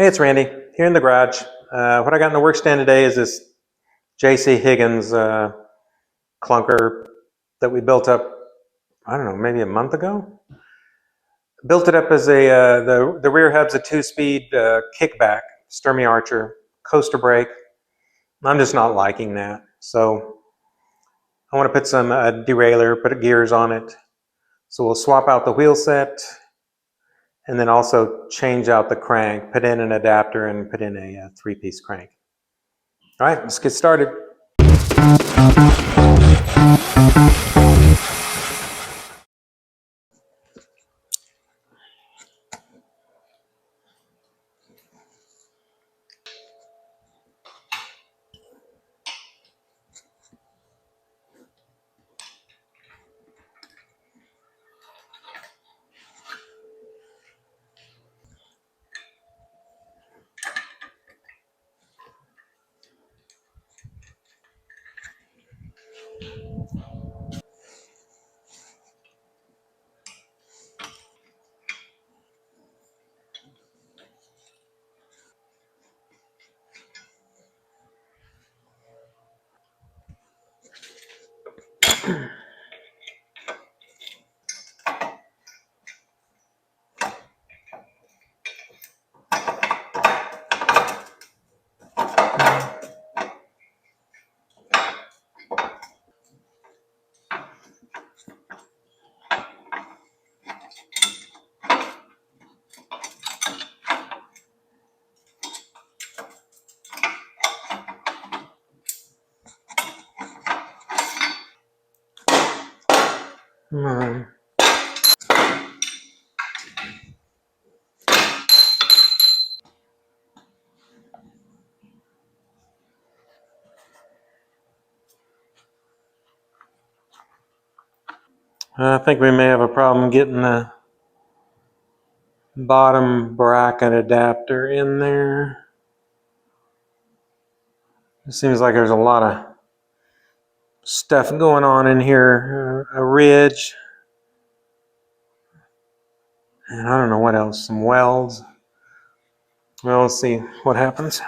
Hey, it's Randy here in the garage. What I got in the work stand today is this JC Higgins clunker that we built up, I don't know, maybe a month ago. Built it up as the rear hub's a 2-speed kickback, Sturmey Archer, coaster brake. I'm just not liking that. So I want to put some derailleur, put gears on it. So we'll swap out the wheel set and then also change out the crank, put in an adapter and put in a 3-piece crank. All right, let's get started. I think we may have a problem getting the bottom bracket adapter in there. It seems like there's a lot of stuff going on in here. A ridge. And I don't know what else. Some welds. Well, let's see what happens.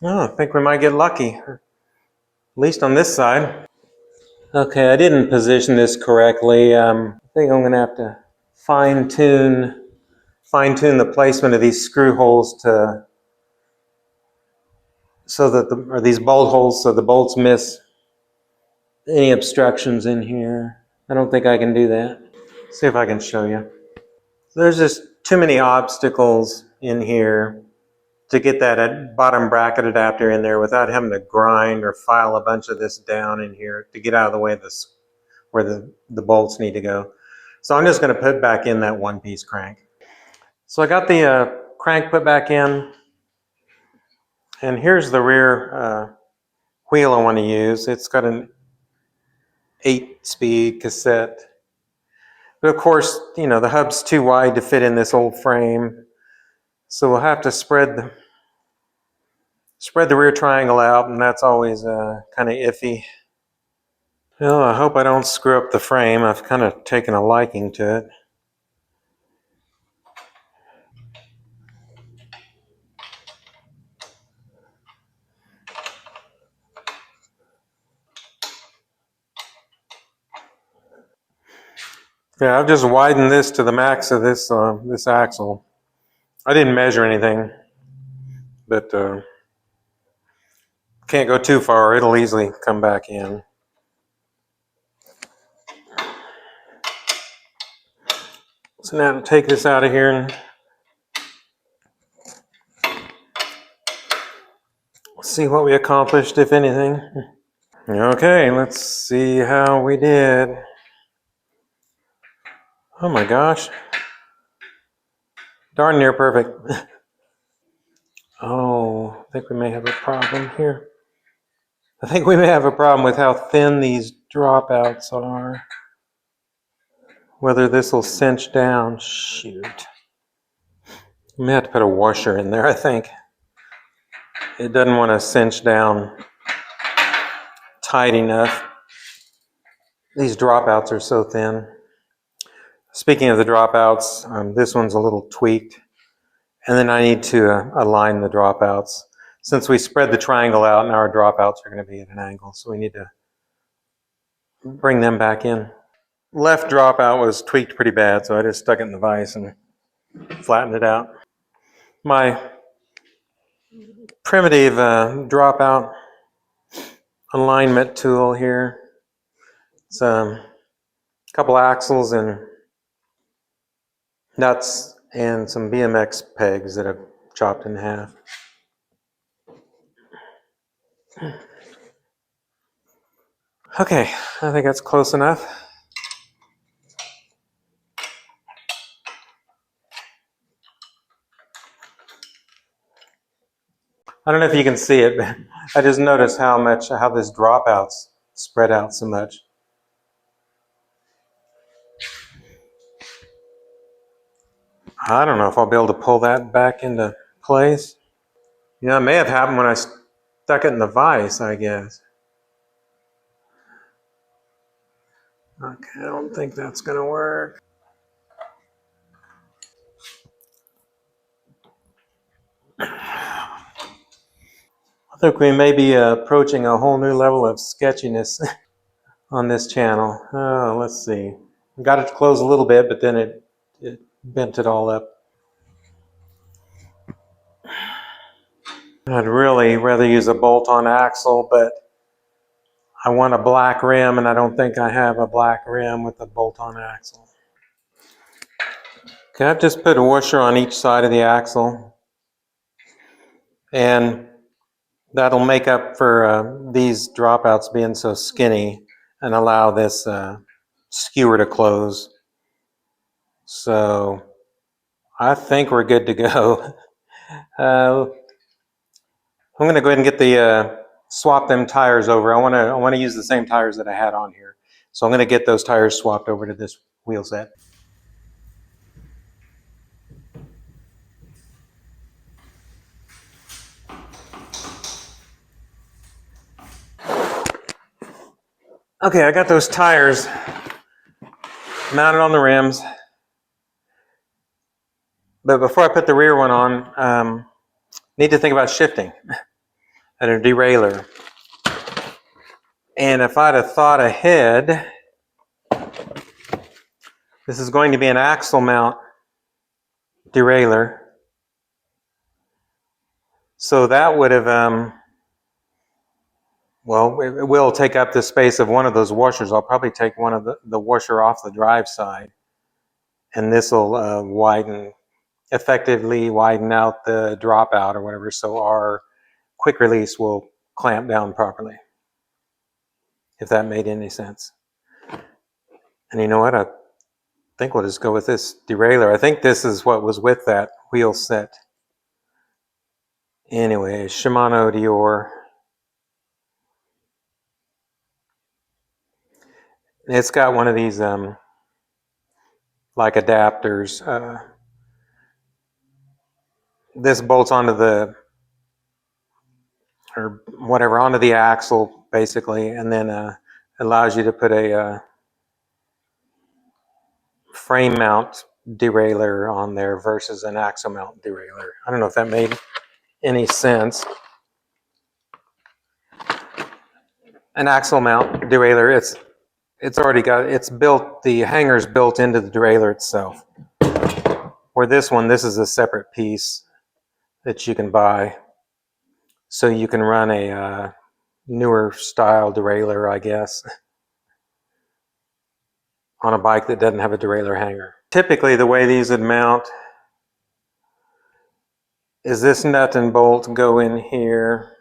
Oh, I think we might get lucky. At least on this side. Okay, I didn't position this correctly. I think I'm going to have to fine-tune the placement of these screw holes or these bolt holes so the bolts miss any obstructions in here. I don't think I can do that. See if I can show you. There's just too many obstacles in here to get that bottom bracket adapter in there without having to grind or file a bunch of this down in here to get out of the way of this where the bolts need to go. So I'm just going to put back in that 1-piece crank. So I got the crank put back in, and here's the rear wheel I want to use. It's got an 8-speed cassette. But of course, you know, the hub's too wide to fit in this old frame. So we'll have to spread the rear triangle out, and that's always kind of iffy. Well, I hope I don't screw up the frame. I've kind of taken a liking to it. Yeah, I've just widened this to the max of this axle. I didn't measure anything, but can't go too far. It'll easily come back in. So now to take this out of here and see what we accomplished, if anything. Okay, let's see how we did. Oh my gosh. Darn near perfect. Oh, I think we may have a problem here. I think we may have a problem with how thin these dropouts are. Whether this will cinch down. Shoot. We may have to put a washer in there, I think. It doesn't want to cinch down tight enough. These dropouts are so thin. Speaking of the dropouts, this one's a little tweaked. And then I need to align the dropouts. Since we spread the triangle out, now our dropouts are going to be at an angle, so we need to bring them back in. Left dropout was tweaked pretty bad, so I just stuck it in the vise and flattened it out. My primitive dropout alignment tool here. It's a couple axles and nuts and some BMX pegs that I've chopped in half. Okay, I think that's close enough. I don't know if you can see it, but I just noticed how this dropout's spread out so much. I don't know if I'll be able to pull that back into place. Yeah, it may have happened when I stuck it in the vise, I guess. Okay, I don't think that's going to work. I think we may be approaching a whole new level of sketchiness on this channel. Oh, let's see. I got it to close a little bit, but then it bent it all up. I'd really rather use a bolt-on axle, but I want a black rim, and I don't think I have a black rim with a bolt-on axle. Okay, I've just put a washer on each side of the axle, and that'll make up for these dropouts being so skinny and allow this skewer to close. So I think we're good to go. I'm going to go ahead and get the swap them tires over. I want to use the same tires that I had on here, so I'm going to get those tires swapped over to this wheel set. Okay, I got those tires mounted on the rims, but before I put the rear one on, need to think about shifting and a derailleur. And if I'd have thought ahead, this is going to be an axle mount derailleur. So that would have, well, it will take up the space of one of those washers. I'll probably take one of the washer off the drive side, and this will effectively widen out the dropout or whatever, so our quick release will clamp down properly, if that made any sense. And you know what? I think we'll just go with this derailleur. I think this is what was with that wheel set. Anyway, Shimano Derailleur. It's got one of these like adapters. This bolts onto onto the axle basically, and then allows you to put a frame mount derailleur on there versus an axle mount derailleur. I don't know if that made any sense. An axle mount derailleur, it's built, the hanger's built into the derailleur itself. Where this is a separate piece that you can buy, so you can run a newer style derailleur, I guess, on a bike that doesn't have a derailleur hanger. Typically the way these would mount is this nut and bolt go in here,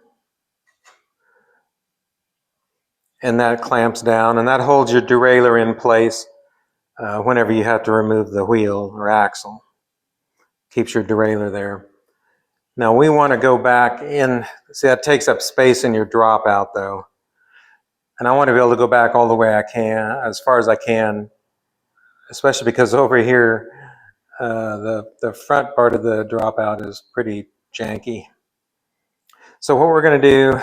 and that clamps down, and that holds your derailleur in place whenever you have to remove the wheel or axle. Keeps your derailleur there. Now we want to go back in. See, that takes up space in your dropout though, and I want to be able to go back all the way I can, as far as I can, especially because over here the front part of the dropout is pretty janky. So what we're going to do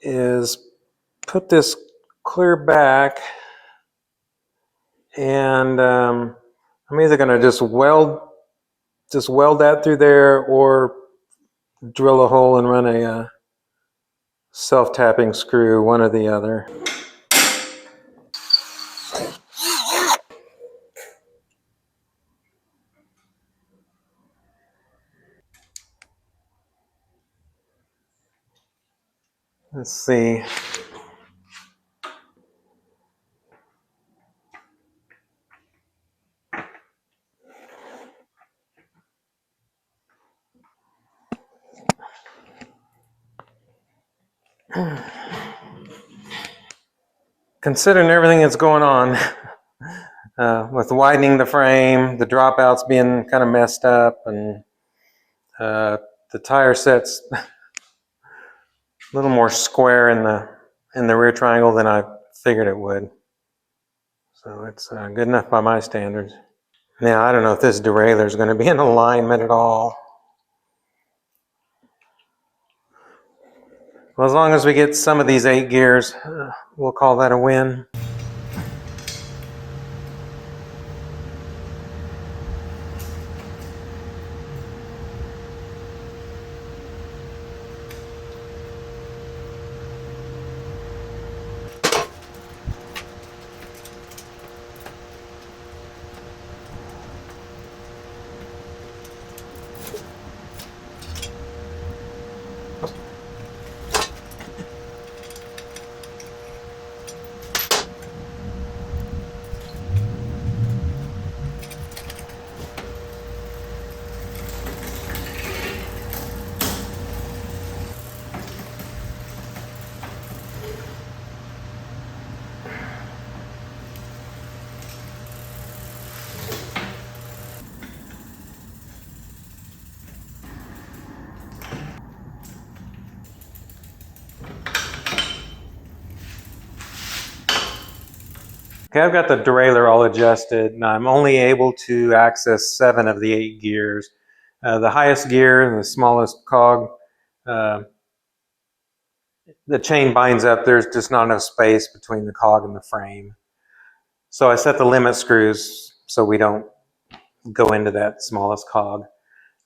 is put this clear back, and I'm either going to just weld that through there, or drill a hole and run a self-tapping screw, one or the other. Let's see. Considering everything that's going on with widening the frame, the dropouts being kind of messed up, and the tire set's a little more square in the rear triangle than I figured it would. So it's good enough by my standards. Now, I don't know if this derailleur is going to be in alignment at all. Well, as long as we get some of these 8 gears, we'll call that a win. Okay, I've got the derailleur all adjusted, and I'm only able to access 7 of the 8 gears. The highest gear and the smallest cog, the chain binds up. There's just not enough space between the cog and the frame. So I set the limit screws so we don't go into that smallest cog.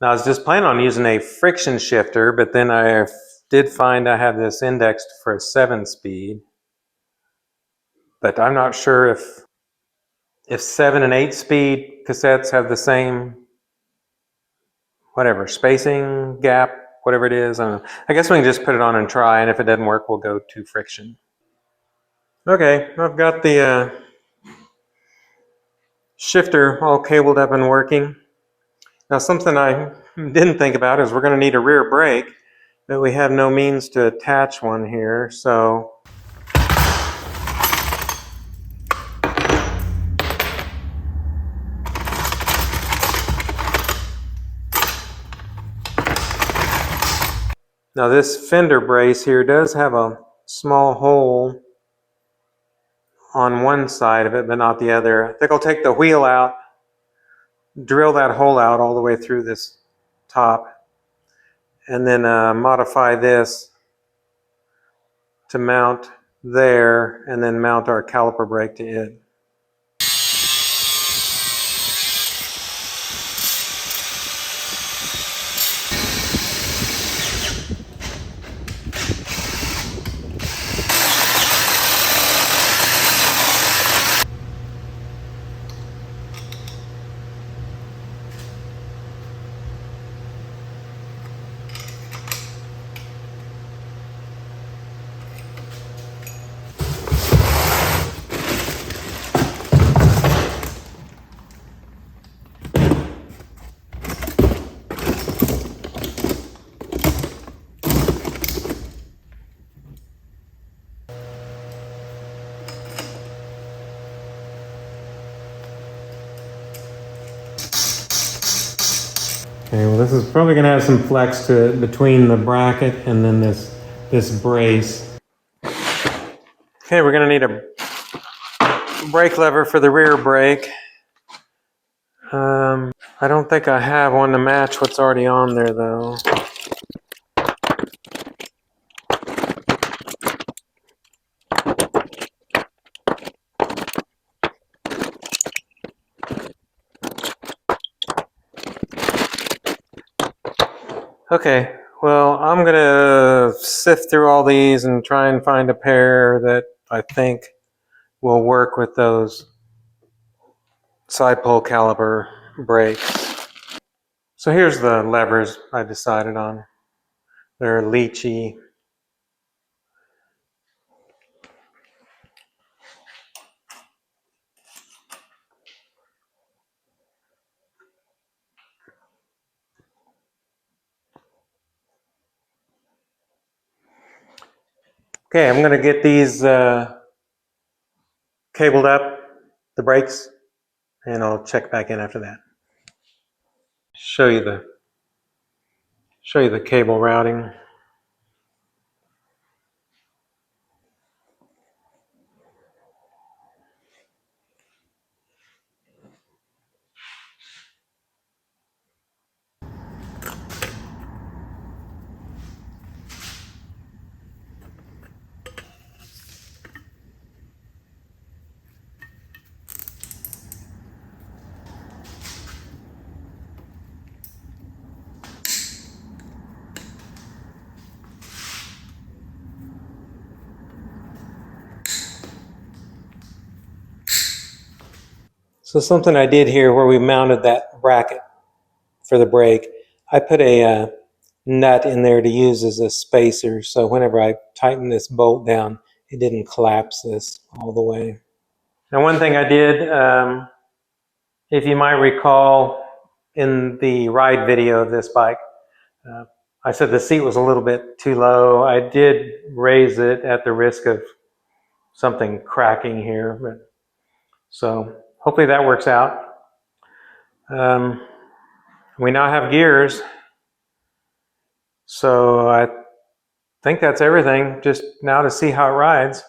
Now, I was just planning on using a friction shifter, but then I did find I have this indexed for a 7-speed. But I'm not sure if 7 and 8-speed cassettes have the same, whatever, spacing, gap, whatever it is. I don't know. I guess we can just put it on and try, and if it doesn't work, we'll go to friction. Okay, I've got the shifter all cabled up and working. Now, something I didn't think about is we're going to need a rear brake, but we have no means to attach one here, so now this fender brace here does have a small hole on one side of it, but not the other. I think I'll take the wheel out, drill that hole out all the way through this top, and then modify this to mount there, and then mount our caliper brake to it. Okay, well, this is probably going to have some flex to it between the bracket and then this brace. Okay, we're going to need a brake lever for the rear brake. I don't think I have one to match what's already on there, though. Okay, well, I'm gonna sift through all these and try and find a pair that I think will work with those side pole caliper brakes. So here's the levers I decided on. They're lychee. Okay, I'm gonna get these cabled up, the brakes, and I'll check back in after that. Show you the cable routing. So something I did here where we mounted that bracket for the brake, I put a nut in there to use as a spacer, so whenever I tighten this bolt down, it didn't collapse this all the way. Now, one thing I did, if you might recall in the ride video of this bike, I said the seat was a little bit too low. I did raise it at the risk of something cracking here, but so hopefully that works out. We now have gears, so I think that's everything. Just now to see how it rides.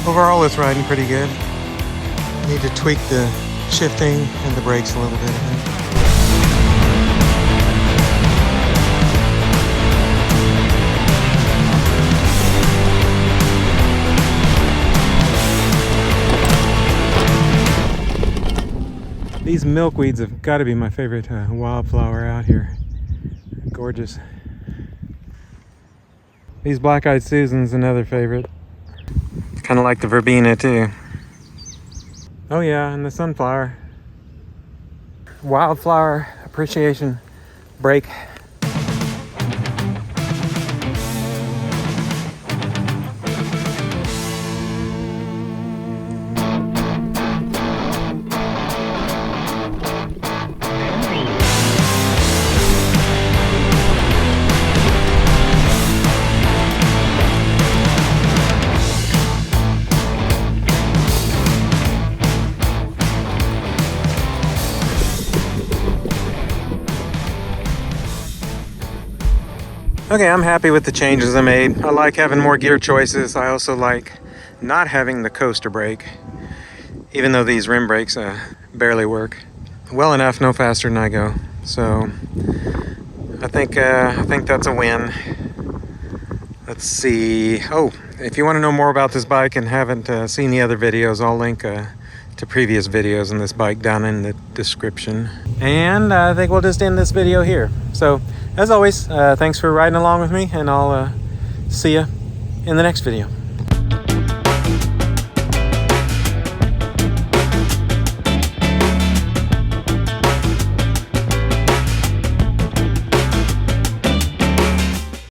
Overall, it's riding pretty good. Need to tweak the shifting and the brakes a little bit, I think. These milkweeds have got to be my favorite wildflower out here. Gorgeous. These black-eyed Susans, another favorite. Kind of like the verbena too. Oh yeah, and the sunflower. Wildflower appreciation break. Okay, I'm happy with the changes I made. I like having more gear choices. I also like not having the coaster brake, even though these rim brakes barely work. Well enough, no faster than I go. So I think that's a win. Let's see. Oh, if you want to know more about this bike and haven't seen the other videos, I'll link to previous videos on this bike down in the description. And I think we'll just end this video here. So as always, thanks for riding along with me, and I'll see you in the next video.